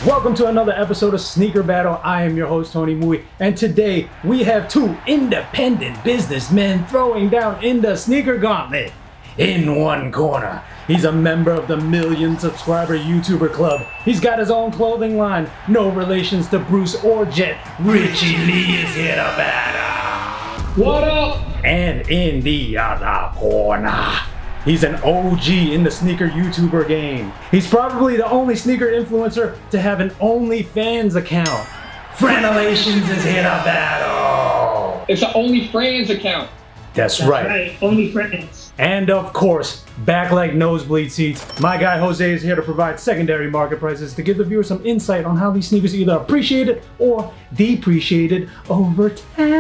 Welcome to another episode of Sneaker Battle. I am your host, Tony Mui, and today we have two independent businessmen throwing down in the sneaker gauntlet. In one corner, he's a member of the million subscriber YouTuber club. He's got his own clothing line, no relations to Bruce or Jet. RichieLe is here to battle. What up? And in the other corner, he's an OG in the sneaker YouTuber game. He's probably the only sneaker influencer to have an OnlyFans account. Franalations is here to battle. It's an OnlyFans account. That's right. OnlyFans. And of course, back like nosebleed seats, my guy Jose is here to provide secondary market prices to give the viewer some insight on how these sneakers either appreciated or depreciated over time.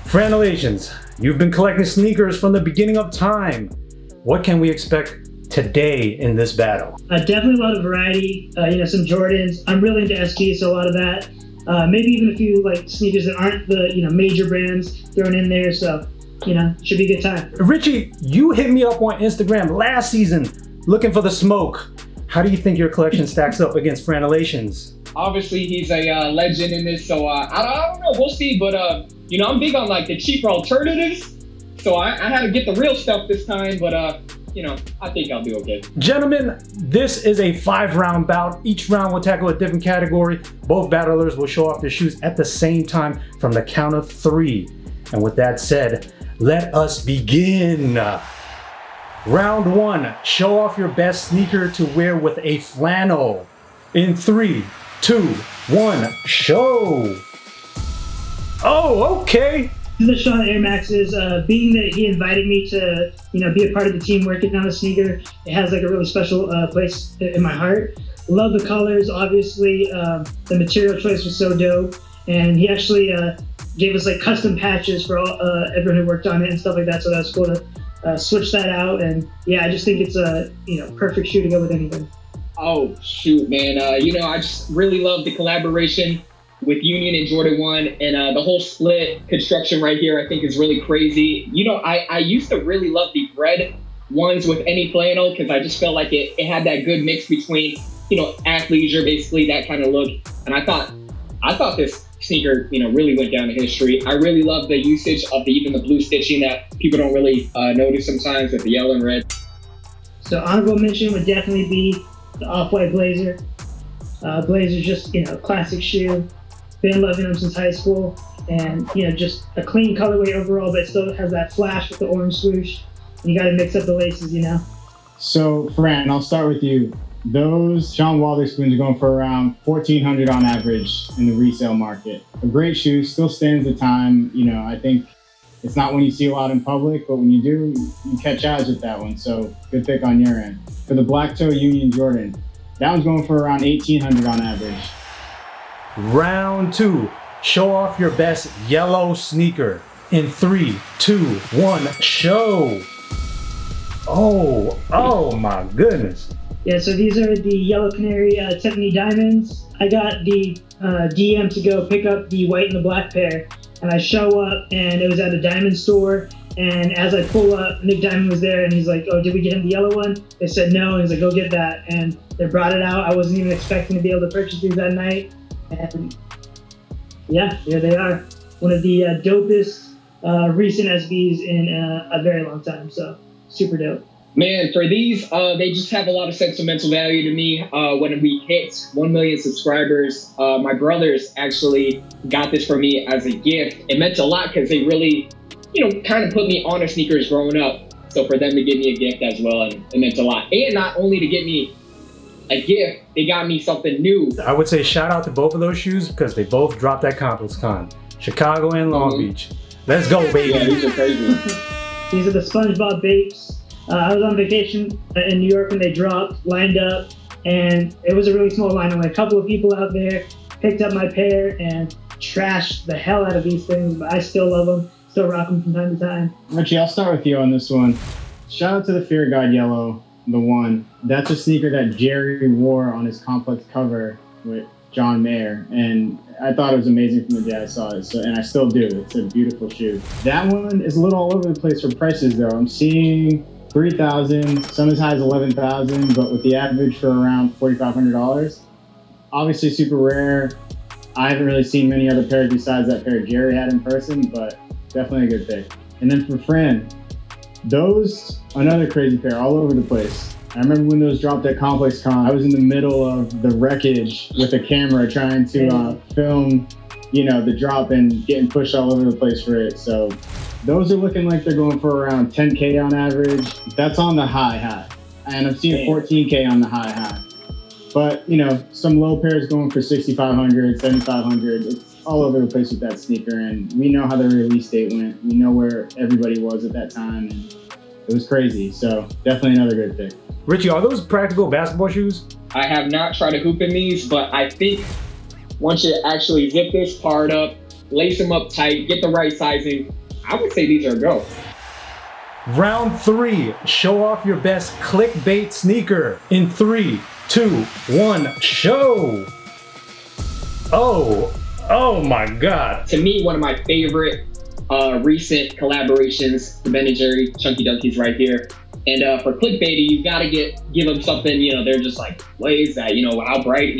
Franalations, you've been collecting sneakers from the beginning of time. What can we expect today in this battle? Definitely a lot of variety. Some Jordans. I'm really into SB, so a lot of that. Maybe even a few like sneakers that aren't the major brands thrown in there. So should be a good time. Richie, you hit me up on Instagram last season looking for the smoke. How do you think your collection stacks up against Franalations? Obviously, he's a legend in this, so I don't know. We'll see, but I'm big on like the cheaper alternatives. So I had to get the real stuff this time, but I think I'll do okay. Gentlemen, this is a 5-round bout. Each round will tackle a different category. Both battlers will show off their shoes at the same time from the count of 3. And with that said, let us begin. Round 1, show off your best sneaker to wear with a flannel. In 3, 2, 1, show. Oh, okay. The Sean Air Maxes, being that he invited me to, be a part of the team working on the sneaker, it has like a really special place in my heart. Love the colors, obviously. The material choice was so dope, and he actually gave us like custom patches for everyone who worked on it and stuff like that. So that was cool to switch that out, and yeah, I just think it's a perfect shoe to go with anything. Oh shoot, man! I just really love the collaboration with Union and Jordan 1, and the whole split construction right here I think is really crazy. I used to really love the red ones with any flannel because I just felt like it had that good mix between, athleisure, basically that kind of look. And I thought this sneaker, really went down in history. I really love the usage of even the blue stitching that people don't really notice sometimes with the yellow and red. So honorable mention would definitely be the Off-White Blazer. Blazer's just, classic shoe. Been loving them since high school, and just a clean colorway overall, but it still has that flash with the orange swoosh. And you got to mix up the laces, So, Fran, I'll start with you. Those Sean Wotherspoons are going for around $1,400 on average in the resale market. A great shoe, still stands the time. I think it's not one you see a lot in public, but when you do, you catch eyes with that one. So, good pick on your end. For the Black Toe Union Jordan, that one's going for around $1,800 on average. Round 2, show off your best yellow sneaker. In 3, 2, 1, show. Oh my goodness. Yeah, so these are the Yellow Canary Tiffany Diamonds. I got the DM to go pick up the white and the black pair, and I show up, and it was at a diamond store, and as I pull up, Nick Diamond was there, and he's like, oh, did we get him the yellow one? They said no, and he's like, go get that, and they brought it out. I wasn't even expecting to be able to purchase these that night. And yeah, here they are. One of the dopest recent SBs in a very long time. So super dope. Man, for these, they just have a lot of sentimental value to me. When we hit 1 million subscribers, my brothers actually got this for me as a gift. It meant a lot because they really, kind of put me on sneakers growing up. So for them to give me a gift as well, and it meant a lot. And not only to get me a gift, they got me something new. I would say shout out to both of those shoes because they both dropped at Complex Con, Chicago and Long Beach. Let's go, baby. Yeah, these are crazy. These are the SpongeBob Bapes. I was on vacation in New York when they dropped, lined up, and it was a really small line. Only a couple of people out there picked up my pair and trashed the hell out of these things, but I still love them, still rock them from time to time. Richie, I'll start with you on this one. Shout out to the Fear God Yellow, the one. That's a sneaker that Jerry wore on his Complex cover with John Mayer, and I thought it was amazing from the day I saw it, and I still do. It's a beautiful shoe. That one is a little all over the place for prices, though. I'm seeing $3,000, some as high as $11,000, but with the average for around $4,500. Obviously super rare. I haven't really seen many other pairs besides that pair Jerry had in person, but definitely a good pick. And then for Fran, those, another crazy pair all over the place. I remember when those dropped at Complex Con, I was in the middle of the wreckage with a camera trying to film, the drop and getting pushed all over the place for it. So those are looking like they're going for around 10K on average. That's on the high. And I'm seeing 14K on the high. But, some low pairs going for 6,500, 7,500. It's all over the place with that sneaker. And we know how the release date went. We know where everybody was at that time. And it was crazy. So definitely another good pick. Richie, are those practical basketball shoes? I have not tried to hoop in these, but I think once you actually zip this part up, lace them up tight, get the right sizing, I would say these are a go. Round 3, show off your best clickbait sneaker. In 3, 2, 1, show. Oh my God. To me, one of my favorite recent collaborations, the Ben & Jerry Chunky Dunkies right here. And for clickbaity, you gotta give them something, they're just like, what is that? How bright,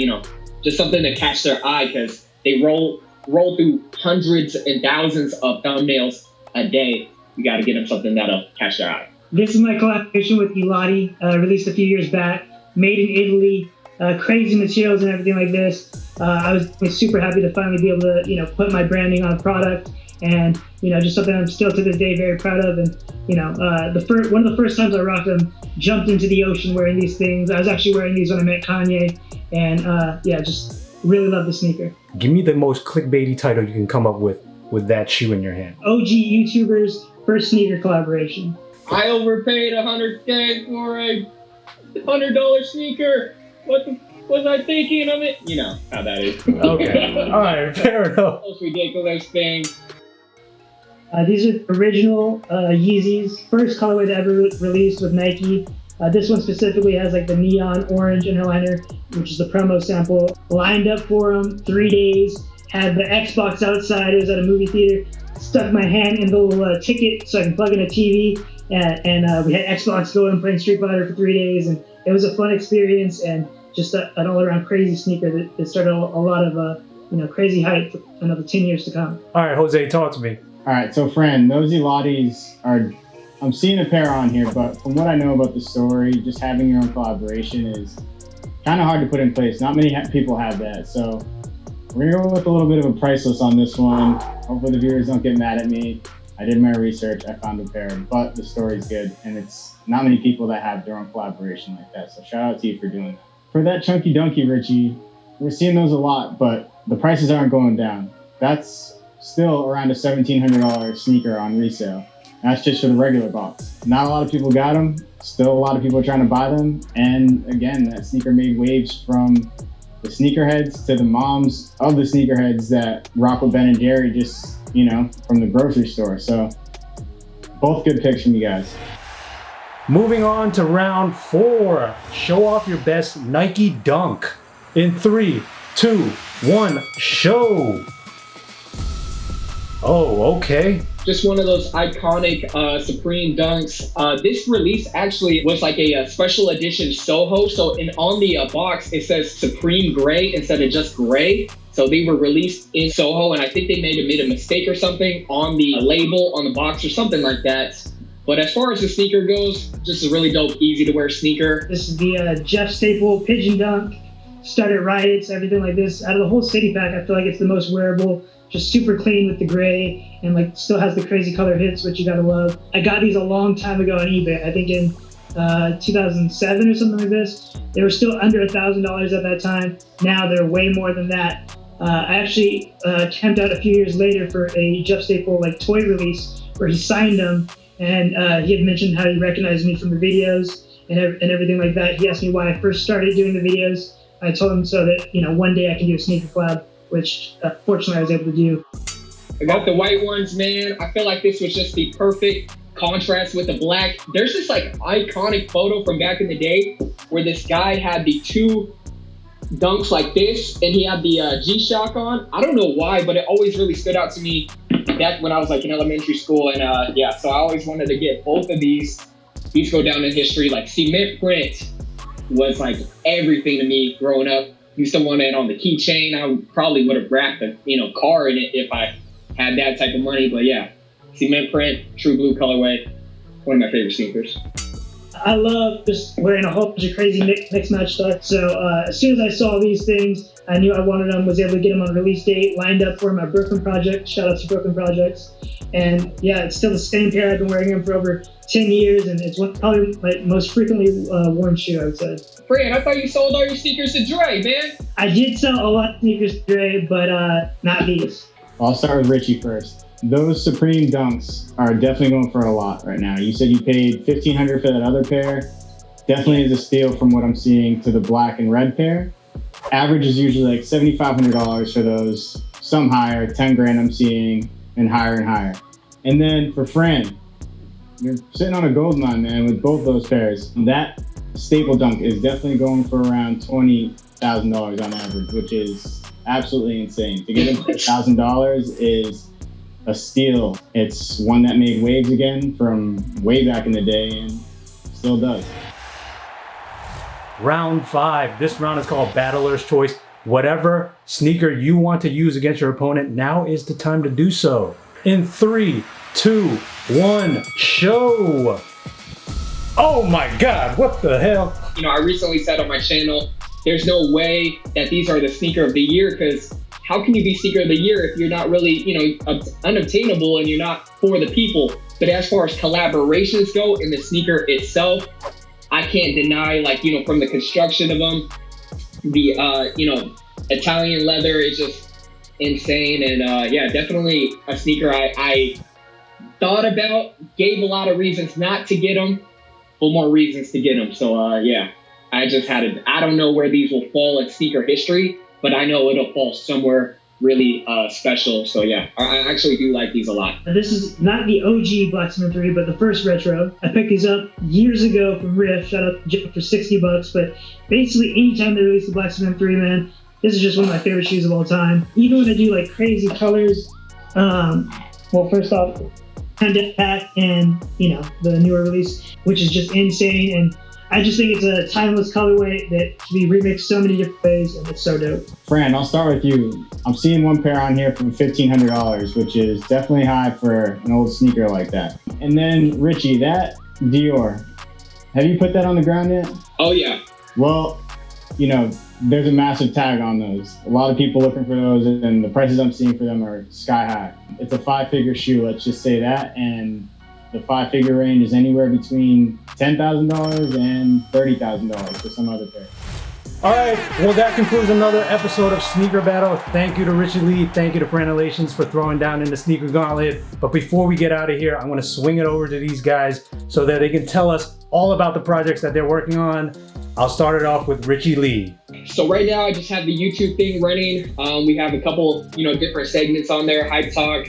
just something to catch their eye, because they roll through hundreds and thousands of thumbnails a day. You gotta get them something that'll catch their eye. This is my collaboration with Elati, released a few years back, made in Italy, crazy materials and everything like this. I was super happy to finally be able to, put my branding on a product, and just something I'm still to this day very proud of. And one of the first times I rocked them, jumped into the ocean wearing these things. I was actually wearing these when I met Kanye, and just really love the sneaker. Give me the most clickbaity title you can come up with that shoe in your hand. OG YouTubers first sneaker collaboration. I overpaid $100K for a $100 sneaker. What was I thinking of it? You know how that is. Okay. All right, fair enough. Most ridiculous thing. These are original Yeezys, first colorway to ever released with Nike. This one specifically has like the neon orange inner liner, which is the promo sample. Lined up for them, 3 days. Had the Xbox outside. It was at a movie theater. Stuck my hand in the little ticket so I can plug in a TV. And we had Xbox going, playing Street Fighter for 3 days. And it was a fun experience and just an all-around crazy sneaker that started a lot of crazy hype for another 10 years to come. All right, Jose, talk to me. All right, so Fran, those Elatis are, I'm seeing a pair on here, but from what I know about the story, just having your own collaboration is kind of hard to put in place. Not many people have that. So we're gonna go with a little bit of a price list on this one. Hopefully the viewers don't get mad at me. I did my research, I found a pair, but the story's good, and it's not many people that have their own collaboration like that. So shout out to you for doing that. For that Chunky Dunky, Richie, we're seeing those a lot, but the prices aren't going down. That's still around a $1,700 sneaker on resale. That's just for the regular box. Not a lot of people got them. Still a lot of people are trying to buy them. And again, that sneaker made waves from the sneakerheads to the moms of the sneakerheads that rock with Ben & Jerry just, from the grocery store. So both good picks from you guys. Moving on to round 4. Show off your best Nike Dunk. In 3, 2, 1, show. Oh, okay. Just one of those iconic Supreme Dunks. This release actually was like a special edition Soho. So on the box, it says Supreme Gray instead of just gray. So they were released in Soho, and I think they made a mistake or something on the label on the box or something like that. But as far as the sneaker goes, just a really dope, easy to wear sneaker. This is the Jeff Staple Pigeon Dunk. Started riots, everything like this. Out of the whole city pack, I feel like it's the most wearable. Just super clean with the gray, and still has the crazy color hits, which you gotta love. I got these a long time ago on eBay. I think in 2007 or something like this. They were still under $1,000 at that time. Now they're way more than that. I actually camped out a few years later for a Jeff Staple toy release where he signed them, and he had mentioned how he recognized me from the videos and everything like that. He asked me why I first started doing the videos. I told him so that one day I can do a sneaker collab, which fortunately I was able to do. I got the white ones, man. I feel like this was just the perfect contrast with the black. There's this iconic photo from back in the day where this guy had the two dunks like this, and he had the G-Shock on. I don't know why, but it always really stood out to me back when I was like in elementary school. And yeah, so I always wanted to get both of these. These go down in history. Like cement print was like everything to me growing up. Used to want it on the keychain. I probably would have wrapped a car in it if I had that type of money. But yeah, cement print, true blue colorway, one of my favorite sneakers. I love just wearing a whole bunch of crazy mix match stuff. So as soon as I saw these things, I knew I wanted them, was able to get them on release date, lined up for my Brooklyn project. Shout out to Brooklyn Projects. And yeah, it's still the same pair. I've been wearing them for over 10 years, and it's probably my most frequently worn shoe, I would say. Fran, I thought you sold all your sneakers to Dre, man. I did sell a lot of sneakers to Dre, but not these. I'll start with Richie first. Those Supreme Dunks are definitely going for a lot right now. You said you paid $1,500 for that other pair. Definitely is a steal from what I'm seeing to the black and red pair. Average is usually like $7,500 for those. Some higher, 10 grand I'm seeing, and higher. And then for Fran, you're sitting on a gold mine, man, with both those pairs. That staple dunk is definitely going for around $20,000 on average, which is absolutely insane. To get them for $1,000 is a steal. It's one that made waves again from way back in the day and still does. Round 5. This round is called Battler's Choice. Whatever sneaker you want to use against your opponent, now is the time to do so. In 3, 2, 1, show! Oh my God, what the hell? I recently said on my channel, there's no way that these are the sneaker of the year, because how can you be sneaker of the year if you're not really, unobtainable and you're not for the people? But as far as collaborations go in the sneaker itself, I can't deny, from the construction of them, the, Italian leather is just insane. And yeah, definitely a sneaker I thought about, gave a lot of reasons not to get them, but more reasons to get them. So yeah, I don't know where these will fall in sneaker history, but I know it'll fall somewhere really special. So yeah, I actually do like these a lot. This is not the OG Black Cement 3, but the first retro. I picked these up years ago from Riff. Shout out to Jeff for $60. But basically, anytime they release the Black Cement 3, man, this is just one of my favorite shoes of all time. Even when they do like crazy colors, well, first off, Death Pack and the newer release, which is just insane. And I just think it's a timeless colorway that can be remixed so many different ways, and it's so dope. Fran, I'll start with you. I'm seeing one pair on here for $1,500, which is definitely high for an old sneaker like that. And then Richie, that Dior, have you put that on the ground yet? Oh yeah. Well, there's a massive tag on those. A lot of people looking for those, and the prices I'm seeing for them are sky high. It's a 5-figure shoe, let's just say that, and the 5-figure range is anywhere between $10,000 and $30,000 for some other pair. All right, well, that concludes another episode of Sneaker Battle. Thank you to RichieLe. Thank you to Franalations for throwing down in the sneaker gauntlet. But before we get out of here, I'm going to swing it over to these guys so that they can tell us all about the projects that they're working on. I'll start it off with RichieLe. So right now, I just have the YouTube thing running. We have a couple, different segments on there, Hype Talk.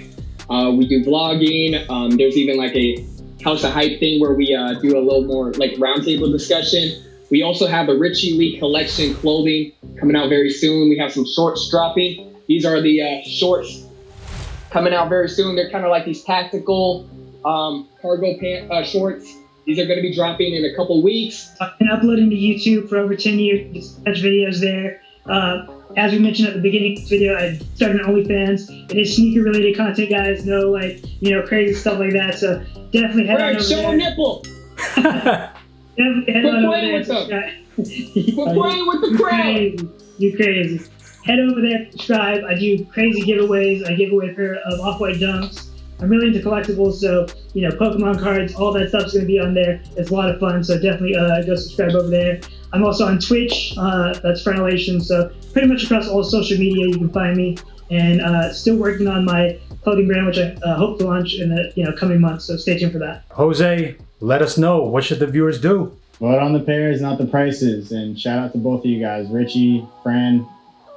We do vlogging. There's even like a House of Hype thing where we do a little more like roundtable discussion. We also have a RichieLe collection clothing coming out very soon. We have some shorts dropping. These are the shorts coming out very soon. They're kind of like these tactical cargo pant shorts. These are going to be dropping in a couple weeks. I've been uploading to YouTube for over 10 years. There's videos there. As we mentioned at the beginning of this video, I started an OnlyFans. It is sneaker related content, guys. No crazy stuff like that. So definitely head on over show there. a nipple. Definitely head on over there. Quit playing with the crowd. You crazy. Head over there, subscribe. I do crazy giveaways. I give away a pair of Off-White Dunks. I'm really into collectibles, so Pokemon cards, all that stuff's gonna be on there. It's a lot of fun, so definitely go subscribe over there. I'm also on Twitch, that's Franalations, so pretty much across all social media you can find me. And still working on my clothing brand, which I hope to launch in the coming months, so stay tuned for that. Jose, let us know, what should the viewers do? Vote on the pairs, not the prices. And shout out to both of you guys, Richie, Fran.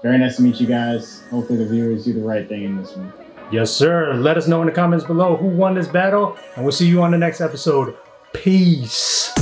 Very nice to meet you guys. Hopefully the viewers do the right thing in this one. Yes, sir. Let us know in the comments below who won this battle, and we'll see you on the next episode. Peace.